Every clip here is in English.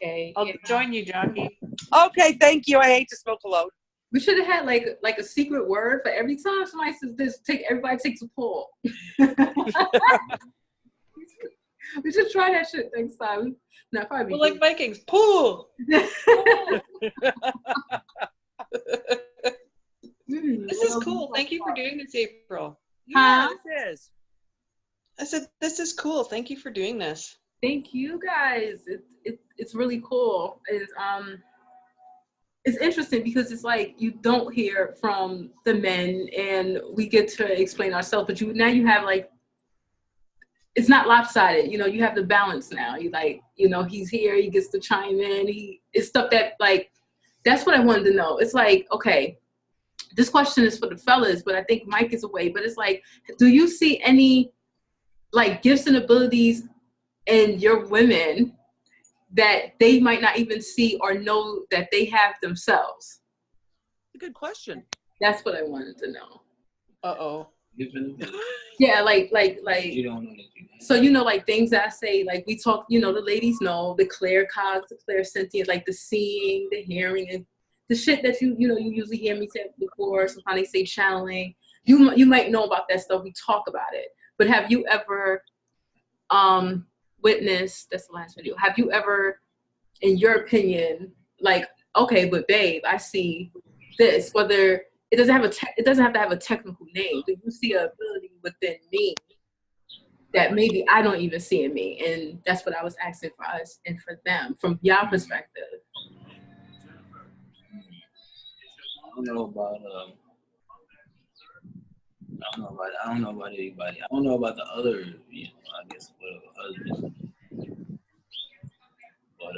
Okay. I'll join you, Jacqui. Okay, thank you. I hate to smoke alone. We should have had like a secret word for every time somebody says this. Everybody takes a pull. We should try that shit next time. No, probably. Well, like Vikings, pull. This is cool. Thank you for doing this, April. Yeah, this is. I said, this is cool. Thank you for doing this. Thank you guys. It's really cool. It's interesting because it's like you don't hear from the men and we get to explain ourselves, but now you have like, it's not lopsided, you have the balance now. You like, he's here, he gets to chime in. It's stuff that like, that's what I wanted to know. It's like, okay, this question is for the fellas, but I think Mike is away, but it's like, do you see any like gifts and abilities in your women that they might not even see or know that they have themselves? A good question. That's what I wanted to know. Uh-oh. Yeah, like you don't know that you have. So like things that I say, like we talk, the ladies know the claircogs, the clairsentient, like the seeing, the hearing, and the shit that you usually hear me say before. Sometimes they say channeling. You might know about that stuff. We talk about it. But have you ever witnessed? That's the last video. Have you ever, in your opinion, like, okay, but babe, I see this. Whether it doesn't have to have a technical name. Do you see an ability within me that maybe I don't even see in me? And that's what I was asking for us and for them, from your perspective. I don't know about anybody. I don't know about the other, I guess, husbands. But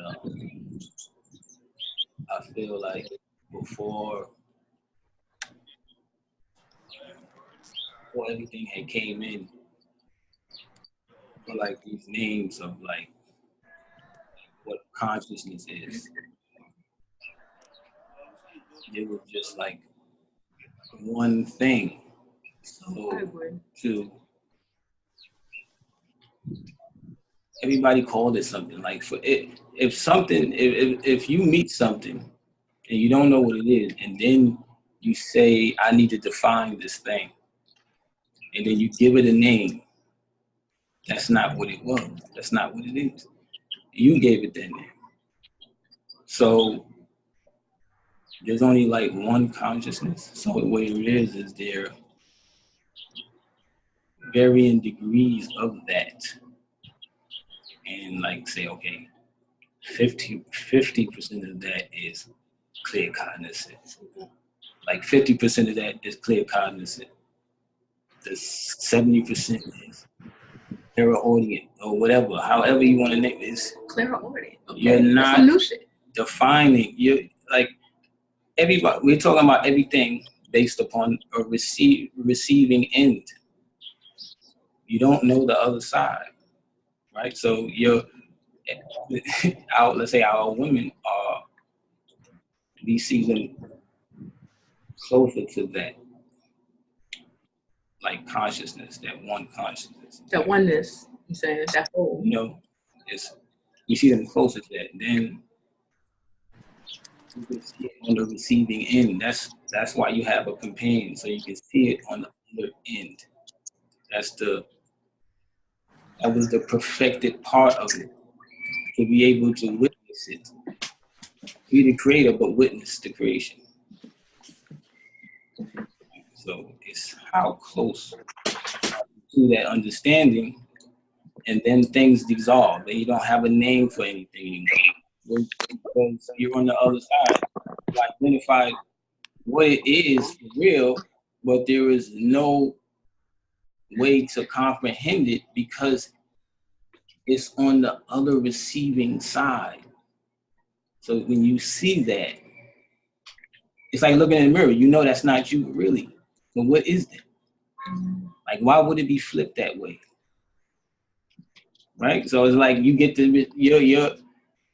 I feel like before everything had came in, for like these names of like what consciousness is, it was just like one thing. So everybody called it something. Like if you meet something and you don't know what it is, and then you say, I need to define this thing, and then you give it a name, that's not what it was. That's not what it is. You gave it that name. So there's only like one consciousness. So the way it is there varying degrees of that. And like say, okay, 50% of that is clear cognizance. Like 50% of that is clear cognizant. The 70% is clairaudient or whatever, however you want to name it. Is clairaudient. Okay. You're not new shit. Defining. You like everybody. We're talking about everything based upon a receiving end. You don't know the other side, right? So let's say our women are. We see them closer to that, like consciousness, that one consciousness. That oneness, I'm saying, that whole. We see them closer to that. Then you can see it on the receiving end. That's why you have a companion, so you can see it on the other end. That was the perfected part of it, to be able to witness it. Be the creator, but witness the creation. So it's how close to that understanding, and then things dissolve. Then you don't have a name for anything anymore. Because you're on the other side. You identify what it is for real, but there is no way to comprehend it because it's on the other receiving side. So when you see that, it's like looking in the mirror. You know that's not you really. But what is that? Like, why would it be flipped that way? Right? So it's like you get to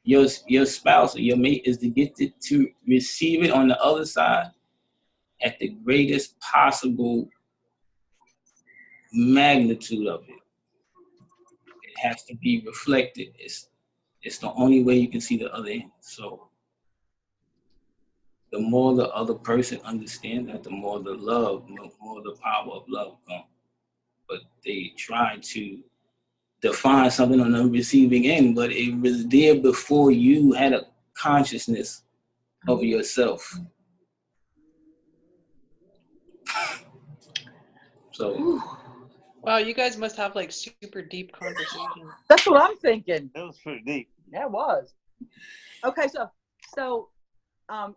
your spouse or your mate is to get to receive it on the other side at the greatest possible magnitude of it. It has to be reflected. It's the only way you can see the other end. So the more the other person understands that, the more the love, more the power of love comes. But they try to define something on the receiving end, but it was there before you had a consciousness of yourself. So Wow, you guys must have like super deep conversations. That's what I'm thinking. That was pretty deep. Yeah, it was. Okay, so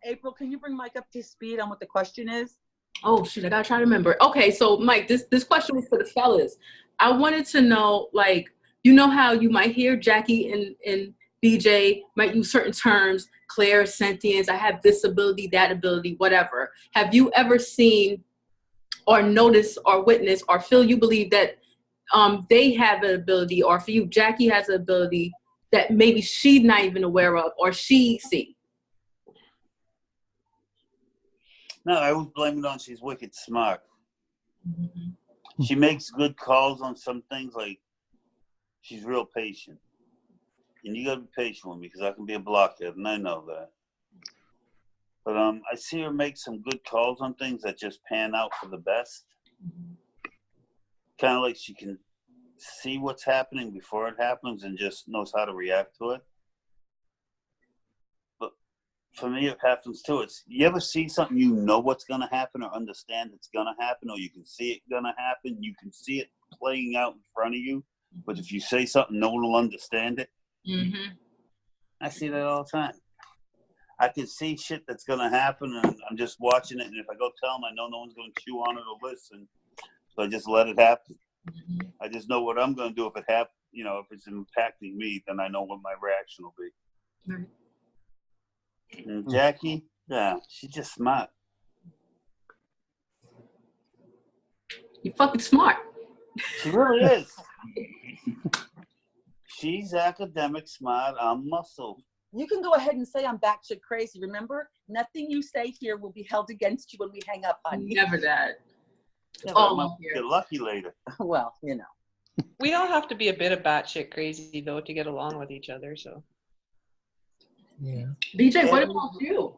April, can you bring Mike up to speed on what the question is? Oh shoot, I gotta try to remember. Okay, so Mike, this question was for the fellas. I wanted to know, like, you know how you might hear Jacqui and BJ might use certain terms, clair, sentience, I have this ability, that ability, whatever. Have you ever seen or noticed or witnessed or feel you believe that they have an ability, or for you, Jacqui has an ability that maybe she's not even aware of or she see? No, I always blame it on she's wicked smart. Mm-hmm. She makes good calls on some things, like she's real patient. And you gotta be patient with me because I can be a blockhead, and I know that. But I see her make some good calls on things that just pan out for the best. Kind of like she can see what's happening before it happens and just knows how to react to it. But for me, it happens too. It's, you ever see something, you know what's gonna happen or understand it's gonna happen, or you can see it gonna happen, you can see it playing out in front of you, but if you say something, no one will understand it. Mm-hmm. I see that all the time. I can see shit that's gonna happen, and I'm just watching it. And if I go tell them, I know no one's gonna chew on it or listen, so I just let it happen. Mm-hmm. I just know what I'm gonna do if it happens. You know, if it's impacting me, then I know what my reaction will be. Right. And Jacqui, yeah, she's just smart. You fucking smart. She really is. She's academic smart. I'm muscle. You can go ahead and say I'm batshit crazy. Remember, nothing you say here will be held against you when we hang up, honey. Never that. Yeah, all but I up might here. get lucky later. Well, you know. We all have to be a bit of batshit crazy though to get along with each other. So. Yeah. BJ, what about you?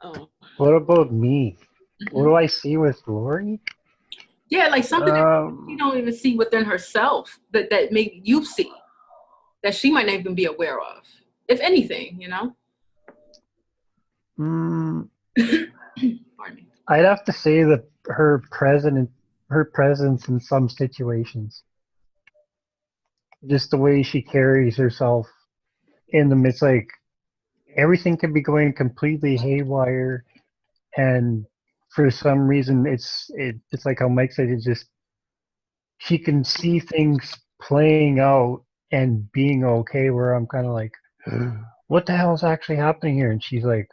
Oh. What about me? Mhm. What do I see with Lori? Yeah, like something that she don't even see within herself that maybe you see that she might not even be aware of, if anything, you know. Mm, Pardon me. I'd have to say that her presence in some situations, just the way she carries herself in them, it's like everything can be going completely haywire, and for some reason, it's like how Mike said, it's just she can see things playing out and being okay. Where I'm kind of like, what the hell is actually happening here? And she's like,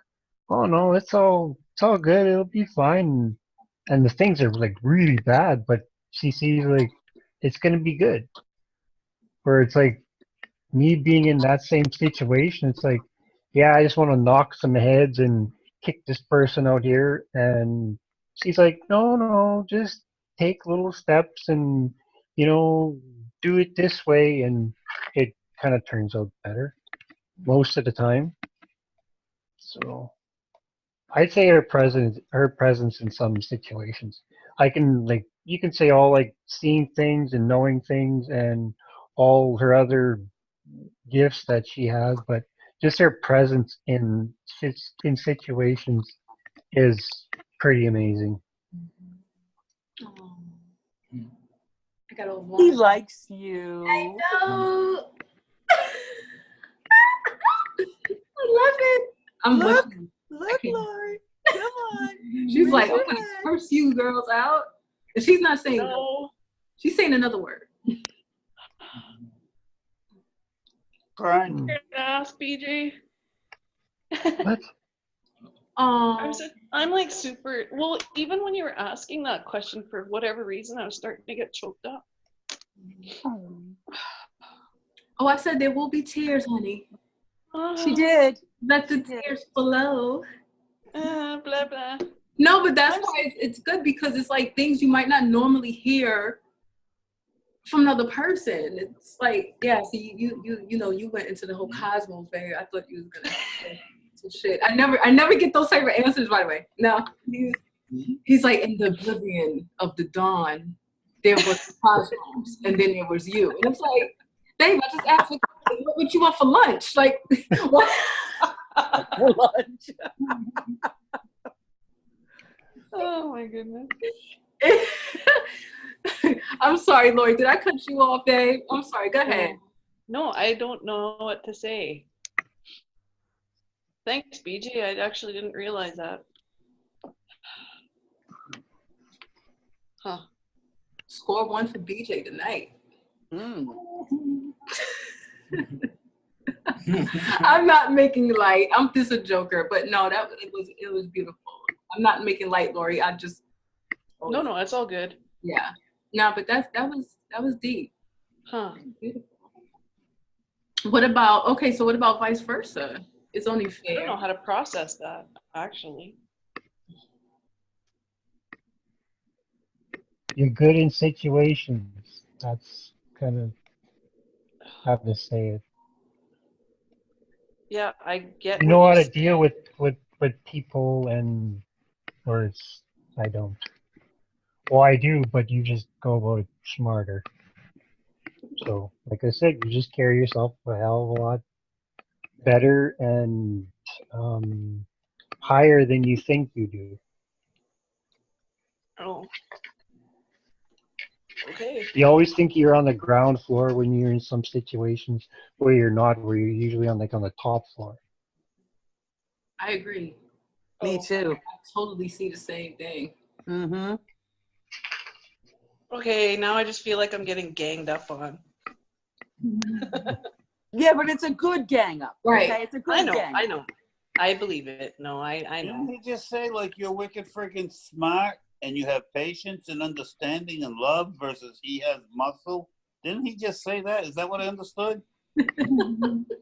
oh no, it's all good. It'll be fine. And the things are like really bad, but she sees like it's gonna be good. Where it's like me being in that same situation, it's like, yeah, I just want to knock some heads and kick this person out here. And she's like, no, just take little steps and, do it this way. And it kind of turns out better most of the time. So I'd say her presence in some situations. You can say all like seeing things and knowing things and all her other gifts that she has, but just her presence in situations is pretty amazing. Oh. I got a He one. likes you. I know. I love it. I'm Look, with you. Look, Lori. Come on. She's like, I'm Relax. gonna curse you girls out. And she's not saying No. she's saying another word. Grind. You're an ass, BJ. What? I'm like super. Well, even when you were asking that question, for whatever reason, I was starting to get choked up. Oh, I said there will be tears, honey. She did. Let the tears flow. Blah blah. No, but that's why it's good, because it's like things you might not normally hear from another person. It's like, yeah, see, you know, you went into the whole cosmos thing. I thought you was gonna say some shit. I never get those type of answers, by the way. No, he's like, in the oblivion of the dawn, there was the cosmos, and then there was you. And it's like, babe, I just asked what you want for lunch. Like, what? For lunch. Oh my goodness. I'm sorry, Lori. Did I cut you off, babe? I'm sorry. Go ahead. No, I don't know what to say. Thanks, BJ. I actually didn't realize that. Huh. Score 1 for BJ tonight. I'm not making light. I'm just a joker, but no, it was beautiful. I'm not making light, Lori. I just No, it's all good. yeah. No, but that was deep. Huh. Beautiful. What about so what about vice versa? It's only I fair. don't know how to process that, actually. You're good in situations. That's kind of how to say it. Yeah, I get You know what how you to deal with people and words. I don't. Well, I do, but you just go about it smarter. So, like I said, you just carry yourself a hell of a lot better and higher than you think you do. Oh. Okay. You always think you're on the ground floor when you're in some situations where you're not, where you're usually on the top floor. I agree. Me too. I totally see the same thing. Mm-hmm. Okay, now I just feel like I'm getting ganged up on. Yeah, but it's a good gang up. Right. Okay? It's a good gang. I know. I believe it. No, I know. Didn't he just say, like, you're wicked freaking smart and you have patience and understanding and love versus he has muscle? Didn't he just say that? Is that what I understood?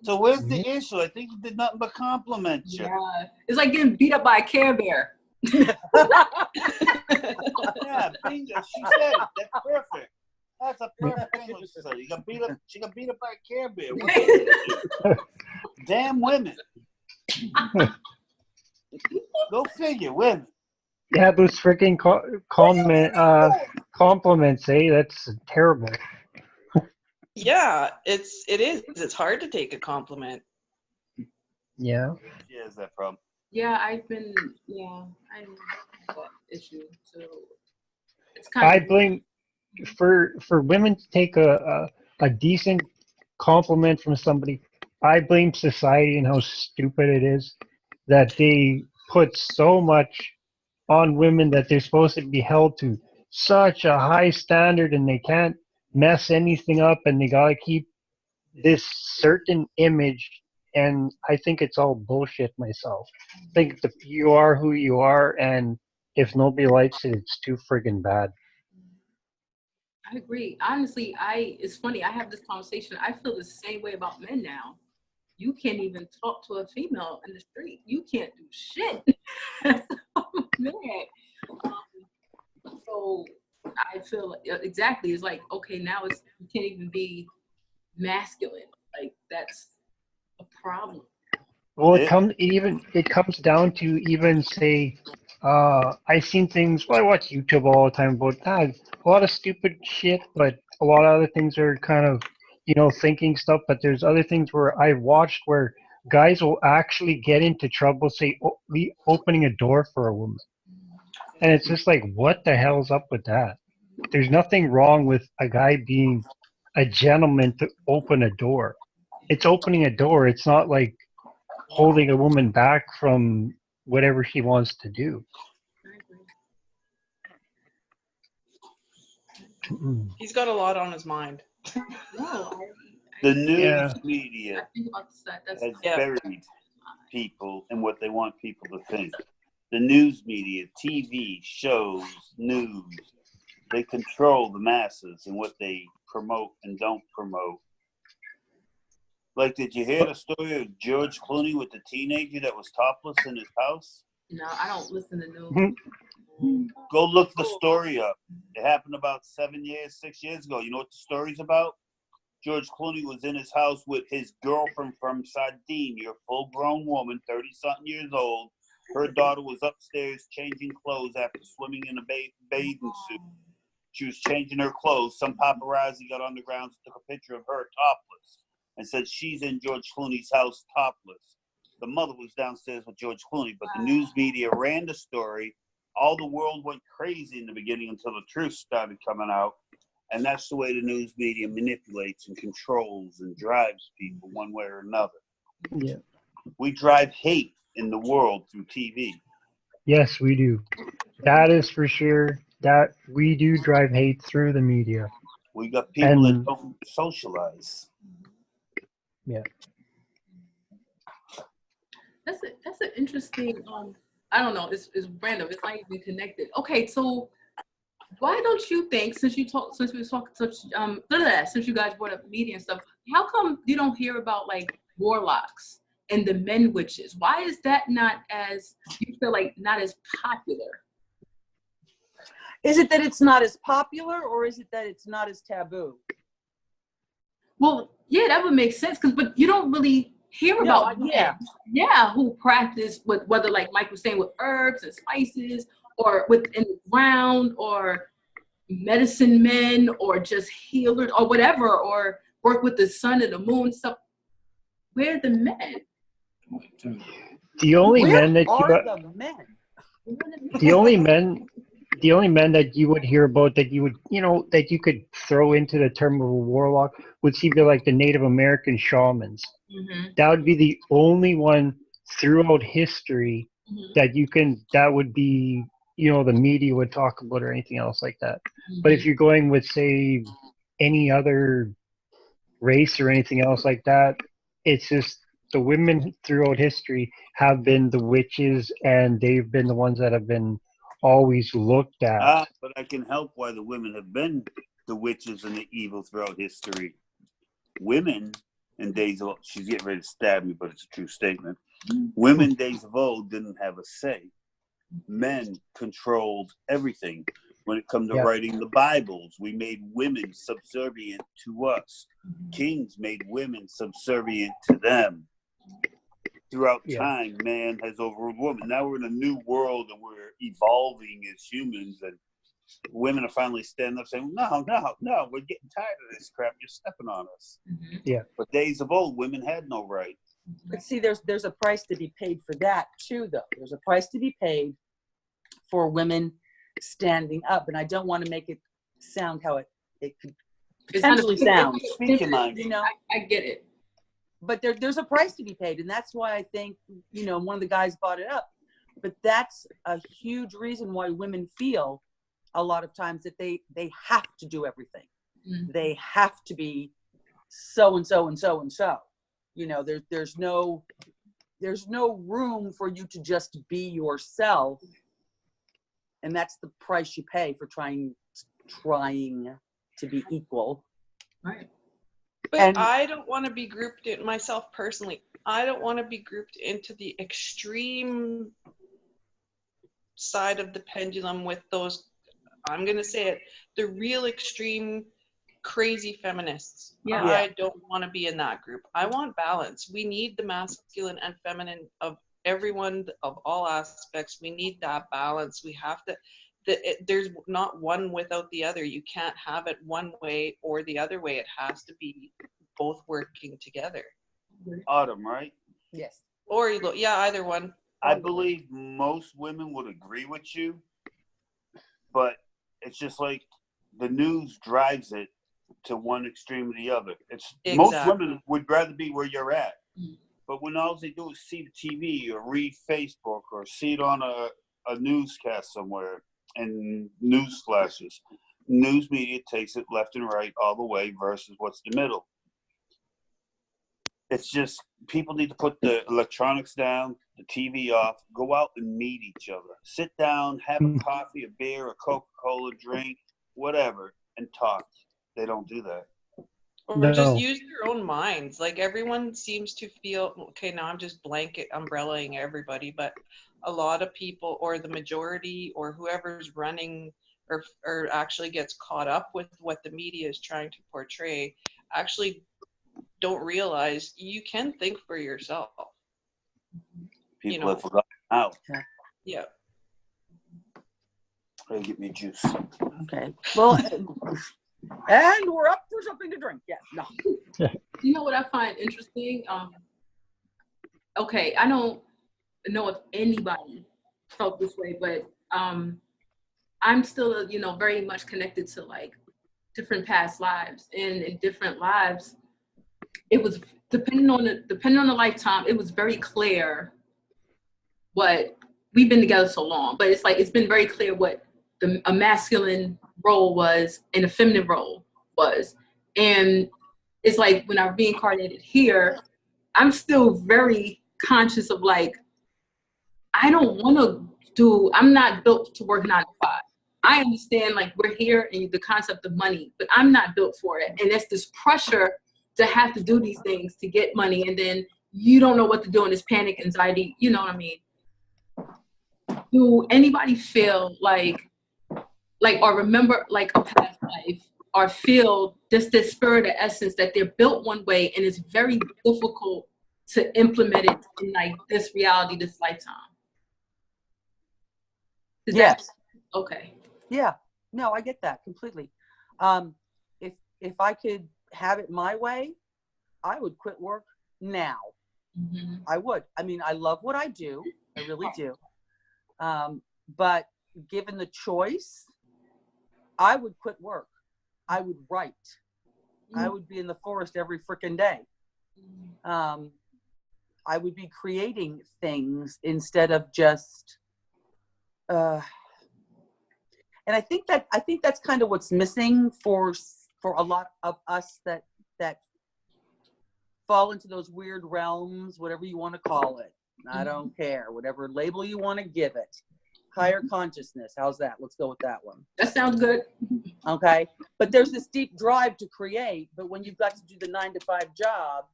So where's the issue? I think he did nothing but compliment you. Yeah. It's like getting beat up by a Care Bear. Yeah, bingo. She said it. That's perfect. That's a perfect thing what she said. She got beat up by a Care Bear. Damn women. Go figure, women. Yeah, those freaking compliments, eh? That's terrible. Yeah, it is. It's hard to take a compliment. Yeah. She has that problem. Yeah, I have that issue. So it's kind I of blame for women to take a decent compliment from somebody. I blame society and how stupid it is that they put so much on women that they're supposed to be held to such a high standard and they can't mess anything up and they gotta keep this certain image. And I think it's all bullshit myself. I think you are who you are, and if nobody likes it, it's too friggin' bad. I agree. Honestly, it's funny. I have this conversation. I feel the same way about men now. You can't even talk to a female in the street. You can't do shit. Man. So I feel exactly. It's like, okay, now you can't even be masculine. Like that's a problem. Well, it comes down to even say, I've seen things. Well, I watch YouTube all the time about a lot of stupid shit, but a lot of other things are kind of, thinking stuff. But there's other things where I watched where guys will actually get into trouble, say, opening a door for a woman, and it's just like, what the hell's up with that? There's nothing wrong with a guy being a gentleman to open a door. It's opening a door. It's not like holding a woman back from whatever she wants to do. He's got a lot on his mind. No, The news Yeah. media I think about that. has buried people and what they want people to think. The news media, TV, shows, news, they control the masses and what they promote and don't promote. Like, did you hear the story of George Clooney with the teenager that was topless in his house? No, I don't listen to news. Go look the story up. It happened about 6 years ago. You know what the story's about? George Clooney was in his house with his girlfriend from Sardinia, a full-grown woman, 30-something years old. Her daughter was upstairs changing clothes after swimming in a bathing suit. She was changing her clothes. Some paparazzi got on the grounds and took a picture of her topless and said she's in George Clooney's house topless. The mother was downstairs with George Clooney, but the news media ran the story. All the world went crazy in the beginning until the truth started coming out. And that's the way the news media manipulates and controls and drives people one way or another. Yeah. We drive hate in the world through TV. Yes, we do. That is for sure. That we do drive hate through the media. We got people that And don't socialize. yeah. That's an interesting. I don't know. It's random. It's not even connected. Okay, so why don't you think, since you guys brought up media and stuff, how come you don't hear about like warlocks and the men witches? Why is that not as, you feel like, not as popular? Is it that it's not as popular, or is it that it's not as taboo? Well, yeah, that would make sense, but you don't really hear about men, who practice with, whether like Mike was saying, with herbs and spices, or within the ground, or medicine men, or just healers, or whatever, or work with the sun and the moon stuff. Where are the men? The only men that the men? the only men that you would hear about, that you would, that you could throw into the term of a warlock, would seem to like the Native American shamans. Mm-hmm. That would be the only one throughout history that would be, the media would talk about, or anything else like that. Mm-hmm. But if you're going with, say, any other race or anything else like that, it's just the women throughout history have been the witches, and they've been the ones that have been always looked at. But I can help why the women have been the witches and the evil throughout history. Women in days of old, she's getting ready to stab me, but it's a true statement. Women days of old didn't have a say. Men controlled everything. When it comes to writing the Bibles, we made women subservient to us. Kings made women subservient to them. Throughout time, man has overruled woman. Now we're in a new world and we're evolving as humans, and women are finally standing up saying, no, we're getting tired of this crap. You're stepping on us. Mm-hmm. Yeah. But days of old, women had no right. But see, there's a price to be paid for that too, though. There's a price to be paid for women standing up, and I don't want to make it sound how it could potentially sound. Speak your mind. I get it. But there's a price to be paid, and that's why I think, one of the guys brought it up. But that's a huge reason why women feel a lot of times that they have to do everything. Mm-hmm. They have to be so and so and so and so. There's no room for you to just be yourself, and that's the price you pay for trying to be equal. Right. But I don't want to be grouped in, myself personally, I don't want to be grouped into the extreme side of the pendulum with those, I'm going to say it, the real extreme crazy feminists. Yeah. I don't want to be in that group. I want balance. We need the masculine and feminine of everyone, of all aspects. We need that balance. We have to, there's not one without the other. You can't have it one way or the other way. It has to be both working together. Autumn, right? Yes. Or either one. I believe most women would agree with you, but it's just like the news drives it to one extreme or the other. Most women would rather be where you're at, but when all they do is see the TV or read Facebook or see it on a newscast somewhere and news flashes, news media takes it left and right all the way versus what's the middle. It's just people need to put the electronics down, the TV off, go out and meet each other. Sit down, have a coffee, a beer, a Coca-Cola drink, whatever, and talk. They don't do that. Or just use their own minds. Like everyone seems to feel, okay, now I'm just blanket umbrellaing everybody, but a lot of people, or the majority, or whoever's running or actually gets caught up with what the media is trying to portray, actually don't realize you can think for yourself. People have forgotten how. Yeah. Hey, get me juice. Okay. Well, and we're up for something to drink. Yeah. No. You know what I find interesting? Okay, I don't know if anybody felt this way, but I'm still, you know, very much connected to like different past lives, and in different lives, it was depending on the lifetime, it was very clear what we've been together so long, but it's like it's been very clear what a masculine role was and a feminine role was, and it's like when I'm reincarnated here, I'm still very conscious of like I don't want to I'm not built to work 9 to 5. I understand like we're here and the concept of money, but I'm not built for it. And there's this pressure to have to do these things to get money. And then you don't know what to do, and this panic, anxiety, you know what I mean? Do anybody feel like, or remember like a past life, or feel just this spirit of essence that they're built one way and it's very difficult to implement it in like this reality, this lifetime? Yes. Okay. Yeah. No, I get that completely. If I could have it my way, I would quit work now. Mm-hmm. I would. I mean, I love what I do. I really do. But given the choice, I would quit work. I would write. I would be in the forest every freaking day. I would be creating things instead of just and I think that's kind of what's missing for a lot of us that fall into those weird realms, whatever you want to call it. I don't care, whatever label you want to give it. Higher consciousness, how's that? Let's go with that one. That sounds good. Okay, but there's this deep drive to create, but when you've got to do the 9 to 5 job,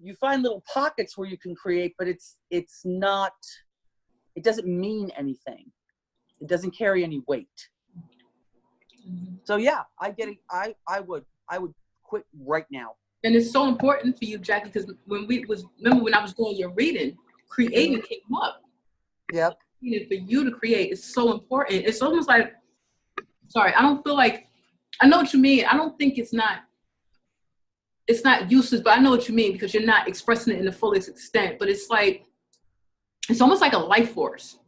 you find little pockets where you can create, but it's not, it doesn't mean anything. It doesn't carry any weight. So yeah, I get it. I would quit right now. And it's so important for you, Jacqui, because remember when I was doing your reading, creating came up. Yep. For you to create is so important. It's almost like, sorry, I don't feel like, I know what you mean. I don't think it's not useless, but I know what you mean because you're not expressing it in the fullest extent. But it's like, it's almost like a life force.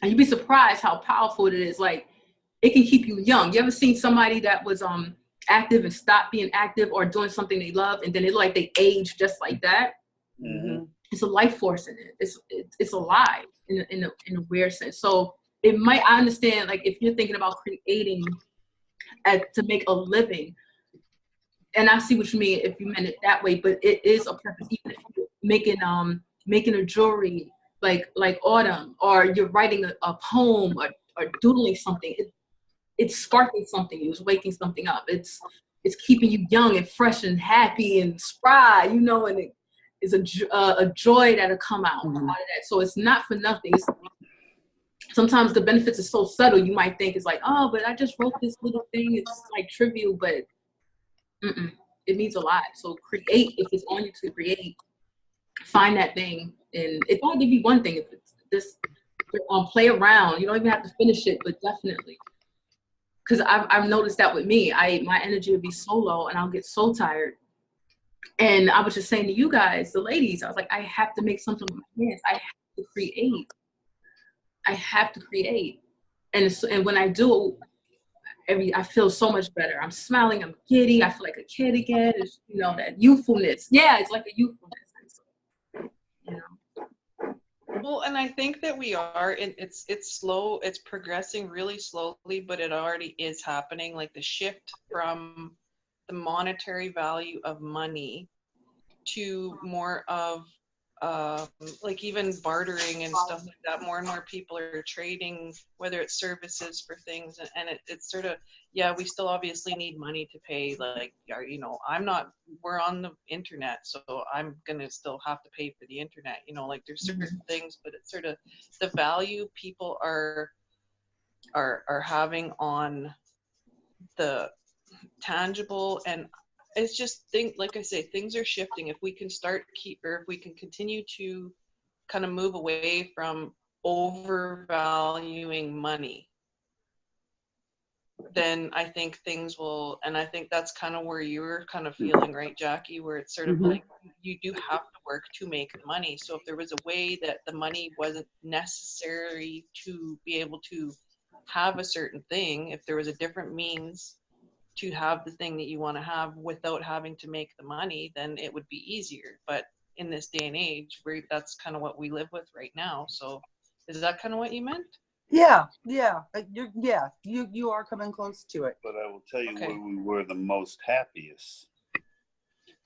And you'd be surprised how powerful it is. Like, it can keep you young. You ever seen somebody that was active and stopped being active or doing something they love, and then like they age just like that? Mm-hmm. It's a life force in it. It's alive in a weird sense. So it might, I understand, like if you're thinking about creating to make a living, and I see what you mean if you meant it that way, but it is a purpose. Even if you're making a jewelry like Autumn, or you're writing a poem or doodling something, it's sparking something. It's waking something up. It's keeping you young and fresh and happy and spry, you know, and it is a joy that'll come out of that. So it's not for nothing. Sometimes the benefits are so subtle, you might think it's like, oh, but I just wrote this little thing. It's like trivial, but it means a lot. So create, if it's on you to create, find that thing. And it won't give you one thing. If it's this, play around. You don't even have to finish it, but definitely. Because I've noticed that with me, my energy would be so low and I'll get so tired. And I was just saying to you guys, the ladies, I was like, I have to make something with my hands. I have to create. I have to create. And when I do, I feel so much better. I'm smiling, I'm giddy, I feel like a kid again. It's, you know, that youthfulness. Yeah, it's like a youthfulness. You know. Well, and I think that we are, and it's slow, it's progressing really slowly, but it already is happening. Like the shift from the monetary value of money to more of like even bartering and stuff like that. More and more people are trading, whether it's services for things, and it's sort of, yeah, we still obviously need money to pay, like, you know, we're on the internet, so I'm gonna still have to pay for the internet, you know, like there's certain things, but it's sort of the value people are having on the tangible, and it's just like I say, things are shifting. If we can if we can continue to kind of move away from overvaluing money, then I think things will, and I think that's kind of where you're kind of feeling, right, Jacqui, where it's sort of like you do have to work to make the money. So if there was a way that the money wasn't necessary to be able to have a certain thing, if there was a different means to have the thing that you want to have without having to make the money, then it would be easier. But in this day and age, that's kind of what we live with right now. So is that kind of what you meant? Yeah. You are coming close to it. But I will tell you where we were the most happiest.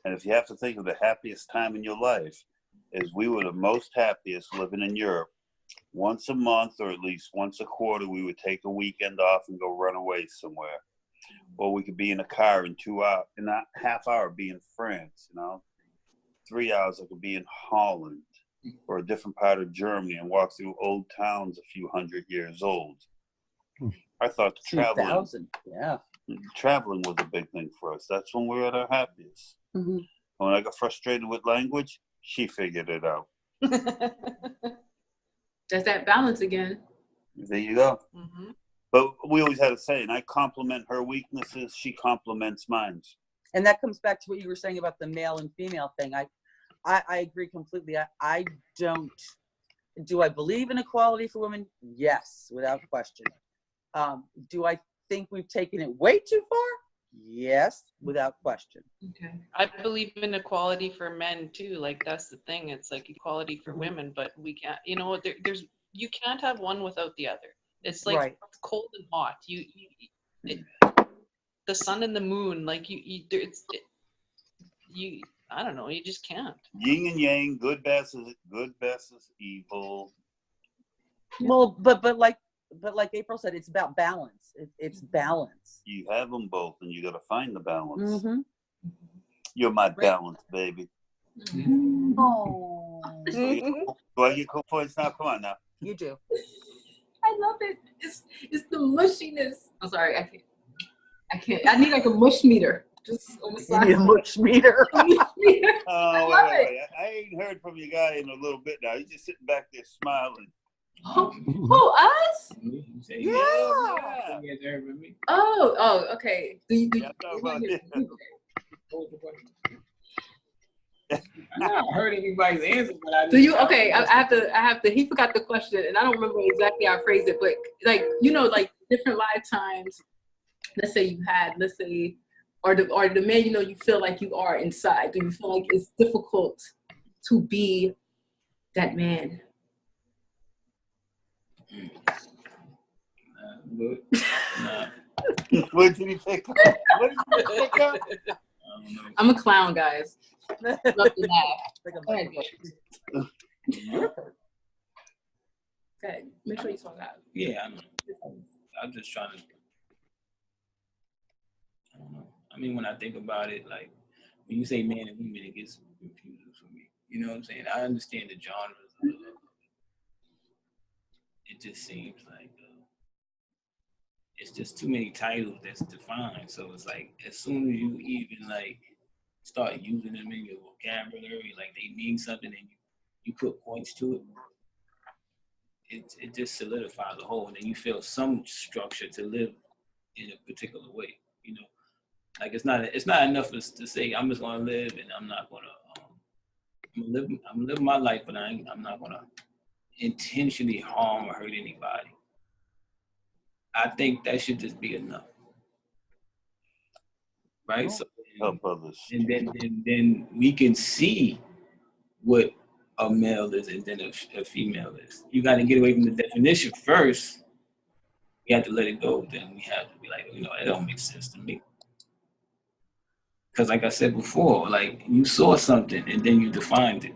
And if you have to think of the happiest time in your life, is we were the most happiest living in Europe. Once a month, or at least once a quarter, we would take a weekend off and go run away somewhere. Or we could be in a car in a half hour be in France, you know. 3 hours I could be in Holland or a different part of Germany and walk through old towns a few hundred years old. I thought traveling was a big thing for us. That's when we were at our happiest. When I got frustrated with language, she figured it out. That's that balance again. There you go. But we always had a saying, I compliment her weaknesses, she compliments mine. And that comes back to what you were saying about the male and female thing. I agree completely. I don't. Do I believe in equality for women? Yes, without question. Do I think we've taken it way too far? Yes, without question. Okay. I believe in equality for men too. Like that's the thing. It's like equality for women, but we can't. You know, you can't have one without the other. It's like cold and hot. The sun and the moon. Like I don't know. You just can't. Yin and yang. Good versus evil. Well, but like April said, it's about balance. It's balance. You have them both, and you got to find the balance. You're my balance, baby. Oh. Do I get cool points now? Come on now. You do. I love it. It's the mushiness. I'm sorry, I can't. I need like a mush meter. Just on the side. You need a mush meter. Oh, wait. I ain't heard from your guy in a little bit now. He's just sitting back there smiling. Who, us? Yeah. Oh, okay. I never heard anybody's answer, but I do you? Okay, I have to. He forgot the question, and I don't remember exactly how I phrased it, but like like different lifetimes. Let's say, or the man you feel like you are inside. Do you feel like it's difficult to be that man? What did he pick up? I'm a clown, guys. Love to laugh. Go ahead. Okay, make sure you talk out. Yeah, I'm just trying to. I don't know. I mean, when I think about it, like when you say man and women, it gets confusing for me. You know what I'm saying? I understand the genres of it. It just seems like it's just too many titles that's defined. So it's like as soon as you even like start using them in your vocabulary, like they mean something, and you put points to it, it just solidifies the whole, and then you feel some structure to live in a particular way. Like it's not enough to say I'm just gonna live and I'm not gonna I'm living my life, but I'm not gonna intentionally harm or hurt anybody. I think that should just be enough, right? So help others, and then we can see what a male is and then a female is. You got to get away from the definition first. We have to let it go. Then we have to be like, it don't make sense to me. Because like I said before, like you saw something and then you defined it.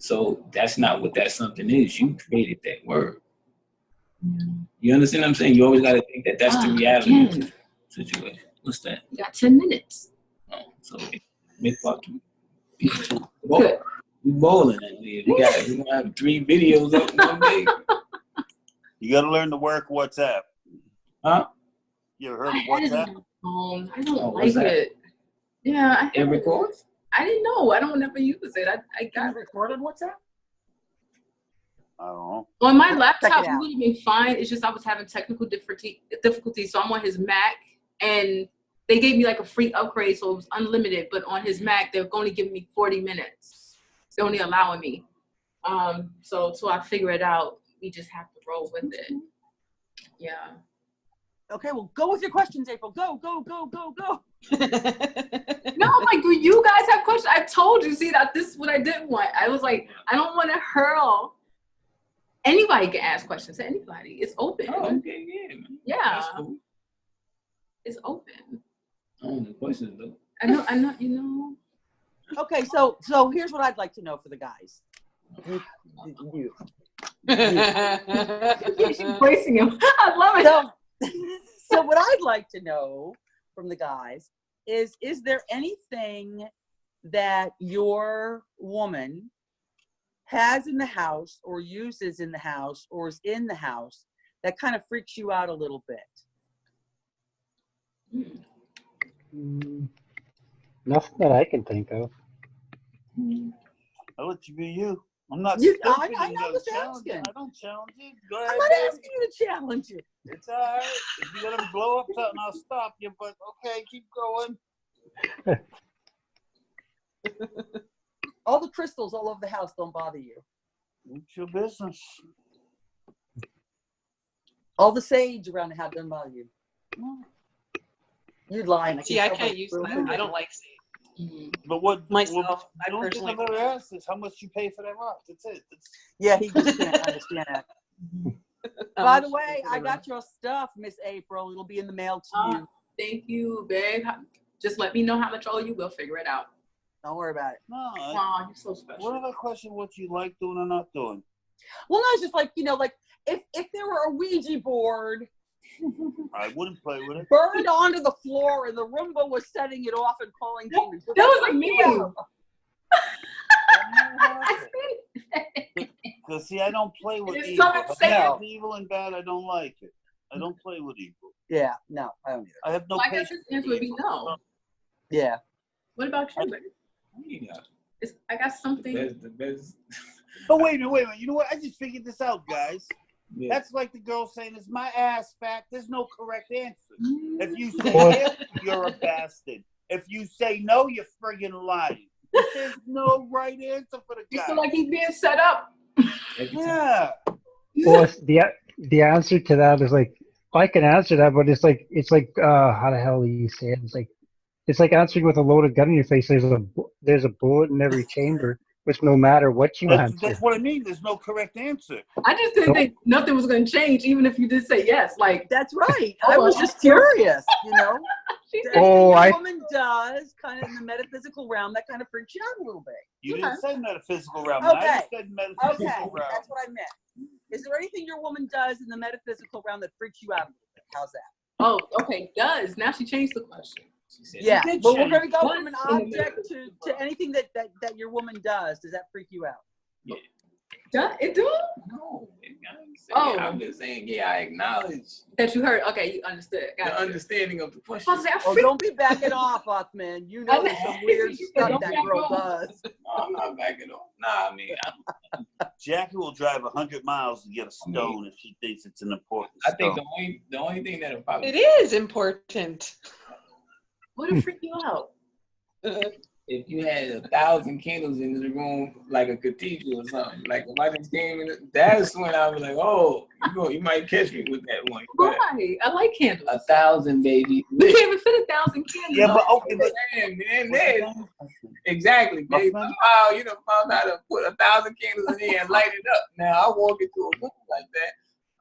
So that's not what that something is. You created that word. You understand what I'm saying? You always got to think that that's the reality of the situation. What's that? You got 10 minutes. Oh, so make fucking good. We bowling that day. We're gonna have 3 videos up one day. You got to learn to work WhatsApp. Huh? You ever heard of WhatsApp? I don't like it. Yeah. It records? I didn't know. I don't never use it. I got recorded WhatsApp? I don't know. on my laptop. It would have been fine. It's just I was having technical difficulties. So I'm on his Mac, and they gave me like a free upgrade, so it was unlimited. But on his Mac, they're only giving me 40 minutes. They're only allowing me. So I figure it out. We just have to roll with it. Yeah. Okay, well, go with your questions, April. Go. No, like, do you guys have questions? I told you, see, that this is what I didn't want. I was like, I don't want to hurl. Anybody can ask questions to anybody. It's open. Oh, okay, yeah, man. Yeah. That's cool. It's open. I don't know questions, though. I know, you know. Okay, so here's what I'd like to know for the guys. You. She's bracing him. I love it. So what I'd like to know from the guys is there anything that your woman has in the house or uses in the house or is in the house that kind of freaks you out a little bit? Nothing that I can think of. I'll let you be you. I'm not. I know what's asking. I don't challenge you. Go ahead. I'm not asking you to challenge it. It's all right. If you're gonna blow up something, I'll stop you. But okay, keep going. All the crystals all over the house don't bother you. It's your business. All the sage around the house doesn't bother you. You'd lie. See, I can't use that. I don't like sage. But what myself, I don't personally think I've ever asked is how much you pay for that rock. That's it. Yeah, he just can't understand that. By the way, I got your stuff, Miss April. It'll be in the mail to you. Thank you, babe. Just let me know how much all you will figure it out. Don't worry about it. No, you're so special. What other question? What you like doing or not doing? Well, no, it's just like, you know, like if there were a Ouija board, I wouldn't play with it. burned onto the floor and the Roomba was setting it off and calling demons. That was like me. Because see, I don't play with It's evil. so insane. Evil and bad, I don't like it. I don't play with evil. Yeah, no, I don't either. I have no I guess patience. his answer would be no. Yeah. What about you, babe? I got something. The best. But wait a minute. You know what? I just figured this out, guys. Yeah. That's like the girl saying, "Is my ass fat?" There's no correct answer. If you say Well- yes, you're a bastard. If you say no, you're friggin' lying. There's no right answer for the You guy. feel like he's being set up. Yeah. Well, the answer to that is like, I can answer that, but it's like how the hell do you say it? It's like answering with a loaded gun in your face. There's a bullet in every chamber, which no matter what you answer. That's what I mean. There's no correct answer. I just didn't think nothing was going to change, even if you did say yes. Like, That's right. I was just curious, you know. A woman does kind of in the metaphysical realm that kind of freaks you out a little bit. You didn't say metaphysical realm. Okay. I said metaphysical Okay, realm. that's what I meant. Is there anything your woman does in the metaphysical realm that freaks you out a little bit? How's that? oh, okay, does. Now she changed the question. Yeah, did but we're change. going to go What from an in the object to anything that your woman does. Does that freak you out? Yeah. It do? No, Oh. I'm just saying, I acknowledge That you heard. Okay, you understood. Got the it. understanding of the I was question. like, I Oh, freaked- don't be backing off, Uthman. You know there's some weird stuff Don't that back girl off. does. No, I'm not backing off. Nah, I mean, Jacqui will drive 100 miles to get a stone if she thinks it's an important I think stone. the only thing that'll probably It is important. What would freak you out? if you had 1,000 candles in the room, like a cathedral or something, like if I just came in, that's when I was like, oh, you might catch me with that one. But Why? I like candles. 1,000, baby. We can't even fit 1,000 candles. Yeah, but okay, but Man, exactly, baby. Somehow, found out to put 1,000 candles in there and light it up. Now I walk into a room like that.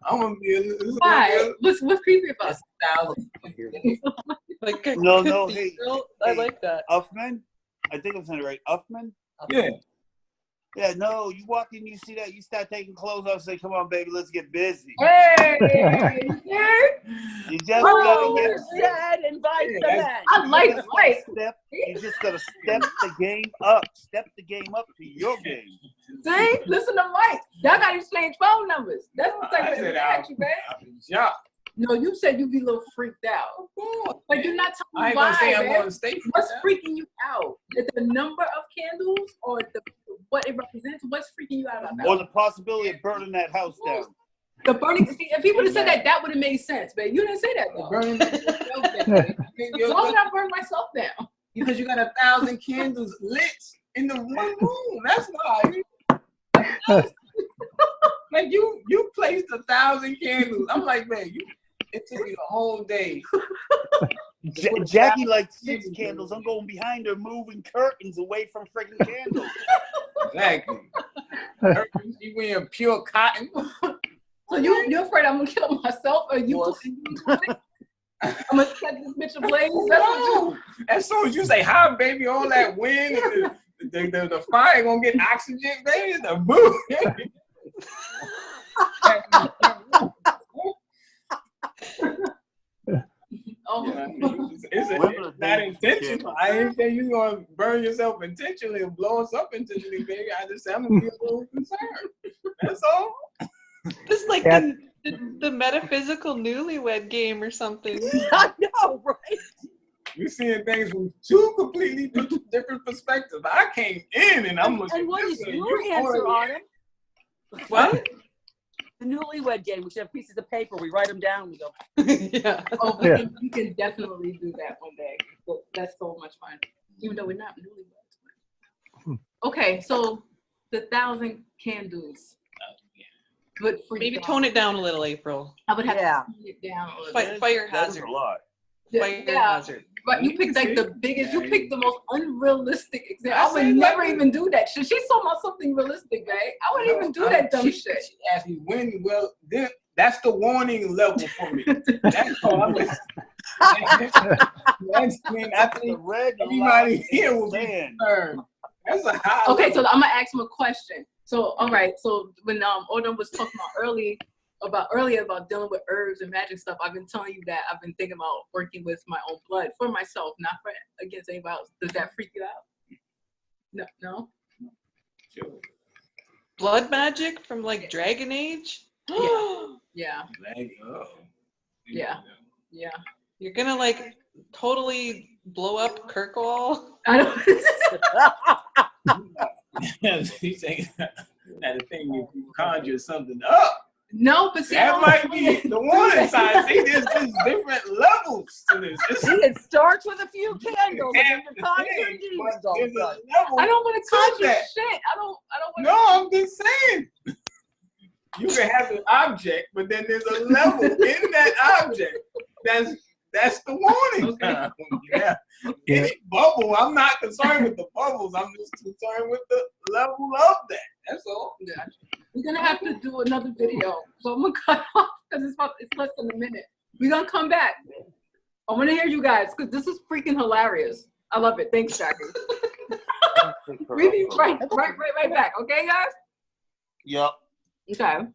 I'm gonna be Why? What's creepy about That's 1,000. Like a No, hey, cathedral. I like that. Uthman? I think I'm saying it right. Uthman? Yeah. Yeah, no, you walk in, you see that, you start taking clothes off, say, come on, baby, let's get busy. Hey, You just gotta get said invite the men. I like Mike. You just gotta step the game up. Step the game up to your game. See, listen to Mike. Y'all gotta exchange phone numbers. That's the type of interaction, man. No, you said you'd be a little freaked out. Like you're not telling me I ain't gonna say I'm man. gonna stay freaked What's out. freaking you out? The number of candles or what it represents? What's freaking you out about that? Or the possibility of burning that house down. The burning. See, if he would have said that, that would have made sense, but you didn't say that though. Burning yourself down. Why would I burn myself down? Because you got 1,000 candles lit in the one room. That's why. Like you placed 1,000 candles. I'm like, man, it took you the whole day. Jacqui likes 6 candles. I'm going behind her, moving curtains away from freaking candles. Exactly. You wearing pure cotton. So you're afraid I'm gonna kill myself, or you? I'm gonna set this bitch ablaze. No. As soon as you say hi, baby, all that wind and the fire gonna get oxygen, baby. The boom. Oh, yeah, it's not intentional. I ain't saying you gonna burn yourself intentionally or blow us up intentionally, baby. I just say I'm gonna be a little concerned. That's all. It's like the metaphysical newlywed game or something. I know, right? You're seeing things from 2 completely different perspectives. I came in and I'm looking. And what is your answer on it? What? The newlywed game. We should have pieces of paper. We write them down. We go. Yeah. Oh, we can definitely do that one day. That's so much fun. Even though we're not newlyweds. Okay, so the 1,000 candles. But maybe tone it down a little, April. I would have to tone it down a little. Fire hazard. That's a lot. Fire hazard. But you picked like the biggest. You picked the most unrealistic example. I would never even do that shit. She's talking about something realistic, babe. I wouldn't even do that dumb shit. She asked me when. Well, then that's the warning level for me. That's all I'm listening. I think everybody here will be concerned. That's a high. Okay, so I'm gonna ask him a question. So, all right. So when Odin was talking about earlier about dealing with herbs and magic stuff, I've been telling you that I've been thinking about working with my own blood for myself, not for against anybody else. Does that freak you out? No. Sure. Blood magic from like Dragon Age? Yeah. Yeah. You're gonna like totally blow up Kirkwall? I don't. He's saying that the thing you conjure something up. No, but see, that might be the warning sign. See, there's different levels to this. It starts with a few candles and the conjure demons. I don't want to conjure shit. I don't want. No, I'm just saying. You can have the object, but then there's a level in that object. That's the warning. Okay. Yeah. Any bubble, I'm not concerned with the bubbles. I'm just concerned with the level of that. That's all. Yeah. We're gonna have to do another video, so I'm gonna cut off because it's less than a minute. We're gonna come back. I want to hear you guys because this is freaking hilarious. I love it. Thanks, Jacqui. We'll be right back. Okay, guys. Yep. Okay.